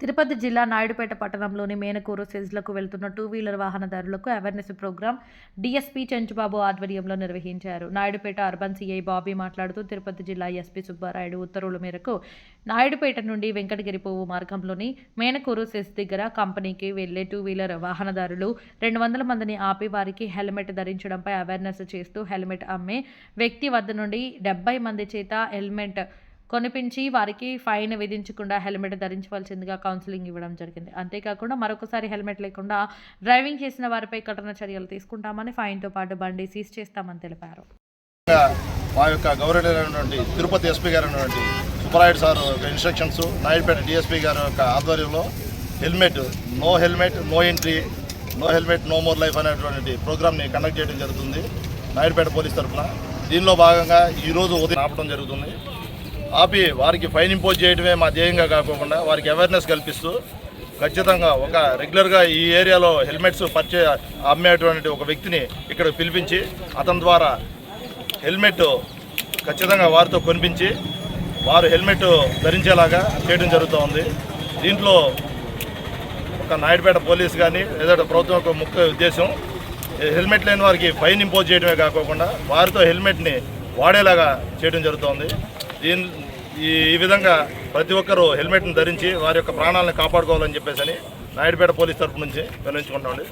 తిరుపతి జిల్లా నాయుడుపేట పట్టణంలోని మేనకూరు సెజ్లకు వెళ్తున్న టూ వీలర్ వాహనదారులకు అవేర్నెస్ ప్రోగ్రాం డీఎస్పీ చెంచుబాబు ఆధ్వర్యంలో నిర్వహించారు. నాయుడుపేట అర్బన్ సీఐ బాబీ మాట్లాడుతూ తిరుపతి జిల్లా ఎస్పీ సుబ్బారాయుడు ఉత్తర్వుల మేరకు నాయుడుపేట నుండి వెంకటగిరి పువ్వు మార్గంలోని మేనకూరు సెజ్ దగ్గర కంపెనీకి వెళ్లే టూ వీలర్ వాహనదారులు 200 మందిని ఆపి వారికి హెల్మెట్ ధరించడంపై అవేర్నెస్ చేస్తూ హెల్మెట్ అమ్మే వ్యక్తి వద్ద నుండి 70 మంది చేత హెల్మెట్ కొనిపించి వారికి ఫైన్ విధించకుండా హెల్మెట్ ధరించవలసిందిగా కౌన్సిలింగ్ ఇవ్వడం జరిగింది. అంతేకాకుండా మరొకసారి హెల్మెట్ లేకుండా డ్రైవింగ్ చేసిన వారిపై కఠిన చర్యలు తీసుకుంటామని, ఫైన్తో పాటు బండి సీజ్ చేస్తామని తెలిపారు. మా యొక్క గౌరవనీయులైనటువంటి తిరుపతి ఎస్పీ గారు Subbarayudu sir instructions, Naidupeta DSP గారి యొక్క ఆధ్వర్యంలో no helmet no entry, no helmet no more life అనేటువంటి ప్రోగ్రామ్ని కండక్ట్ చేయడం జరుగుతుంది నాయుడుపేట పోలీస్ తరఫున. దీనిలో భాగంగా ఈరోజు ఉదయం ఆపడం జరుగుతుంది. ఆపి వారికి ఫైన్ ఇంపోజ్ చేయడమే మా ధ్యేయంగా కాకుండా వారికి అవేర్నెస్ కల్పిస్తూ ఖచ్చితంగా ఒక రెగ్యులర్గా ఈ ఏరియాలో హెల్మెట్స్ అమ్మేటువంటి ఒక వ్యక్తిని ఇక్కడ పిలిపించి అతని ద్వారా హెల్మెట్ ఖచ్చితంగా వారితో కొనిపించి వారు హెల్మెట్ ధరించేలాగా చేయడం జరుగుతోంది. దీంట్లో ఒక నాయుడుపేట పోలీస్ కానీ లేదా ప్రభుత్వం యొక్క ముఖ్య ఉద్దేశం హెల్మెట్ లేని వారికి ఫైన్ ఇంపోజ్ చేయడమే కాకుండా వారితో హెల్మెట్ని వాడేలాగా చేయడం జరుగుతోంది. ఈ విధంగా ప్రతి ఒక్కరూ హెల్మెట్ని ధరించి వారి యొక్క ప్రాణాలను కాపాడుకోవాలని చెప్పేసి నాయుడుపేట పోలీస్ తరఫు నుంచి విన్నవించుకుంటామండి.